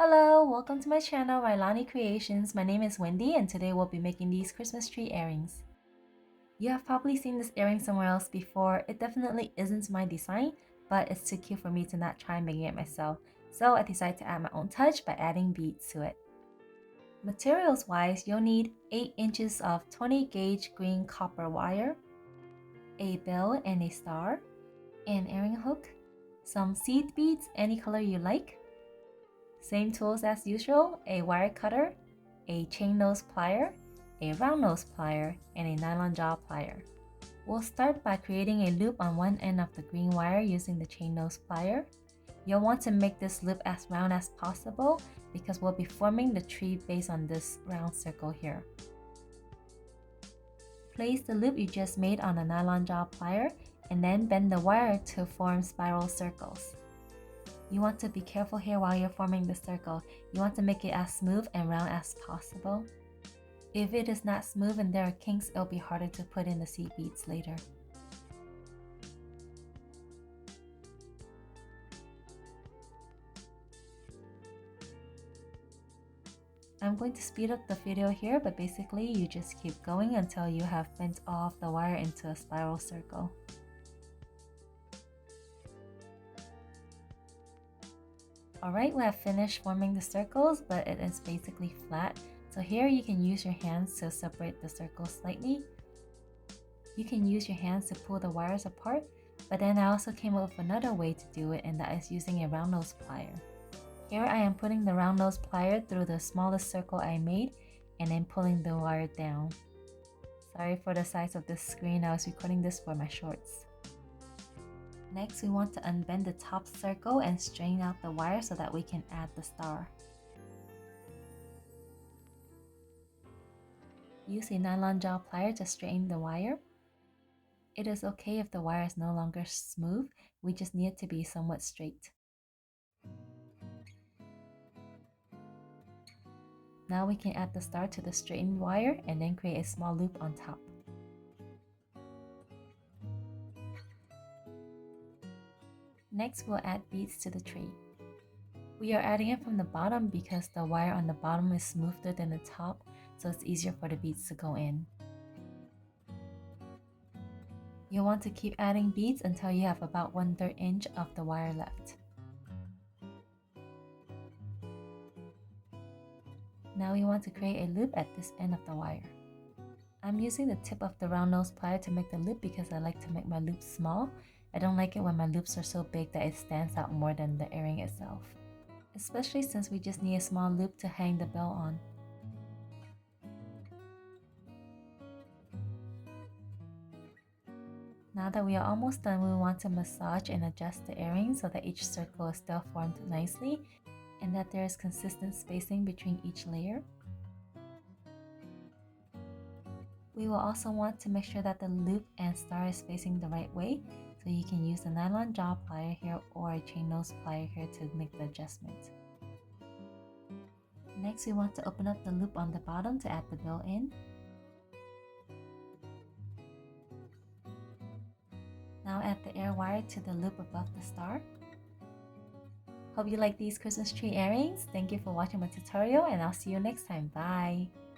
Hello, welcome to my channel, Rilani Creations. My name is Wendy and today we'll be making these Christmas tree earrings. You have probably seen this earring somewhere else before. It definitely isn't my design, but it's too cute for me to not try making it myself. So I decided to add my own touch by adding beads to it. Materials wise, you'll need 8 inches of 20 gauge green copper wire, a bell and a star, an earring hook, some seed beads any color you like, same tools as usual, a wire cutter, a chain nose plier, a round nose plier, and a nylon jaw plier. We'll start by creating a loop on one end of the green wire using the chain nose plier. You'll want to make this loop as round as possible because we'll be forming the tree based on this round circle here. Place the loop you just made on the nylon jaw plier and then bend the wire to form spiral circles. You want to be careful here while you're forming the circle. You want to make it as smooth and round as possible. If it is not smooth and there are kinks, it'll be harder to put in the seed beads later. I'm going to speed up the video here, but basically you just keep going until you have bent off the wire into a spiral circle. Alright, we have finished forming the circles, but it is basically flat. So here you can use your hands to separate the circles slightly. You can use your hands to pull the wires apart, but then I also came up with another way to do it, and that is using a round nose plier. Here I am putting the round nose plier through the smallest circle I made and then pulling the wire down. Sorry for the size of this screen, I was recording this for my shorts. Next, we want to unbend the top circle and straighten out the wire so that we can add the star. Use a nylon jaw plier to straighten the wire. It is okay if the wire is no longer smooth, we just need it to be somewhat straight. Now we can add the star to the straightened wire and then create a small loop on top. Next, we'll add beads to the tree. We are adding it from the bottom because the wire on the bottom is smoother than the top, so it's easier for the beads to go in. You'll want to keep adding beads until you have about 1/3 inch of the wire left. Now we want to create a loop at this end of the wire. I'm using the tip of the round nose plier to make the loop because I like to make my loops small. I don't like it when my loops are so big that it stands out more than the earring itself. Especially since we just need a small loop to hang the bell on. Now that we are almost done, we want to massage and adjust the earring so that each circle is still formed nicely and that there is consistent spacing between each layer. We will also want to make sure that the loop and star is facing the right way, so you can use the nylon jaw plier here or a chain nose plier here to make the adjustment. Next, we want to open up the loop on the bottom to add the bell in. Now add the air wire to the loop above the star. Hope you like these Christmas tree earrings. Thank you for watching my tutorial and I'll see you next time. Bye!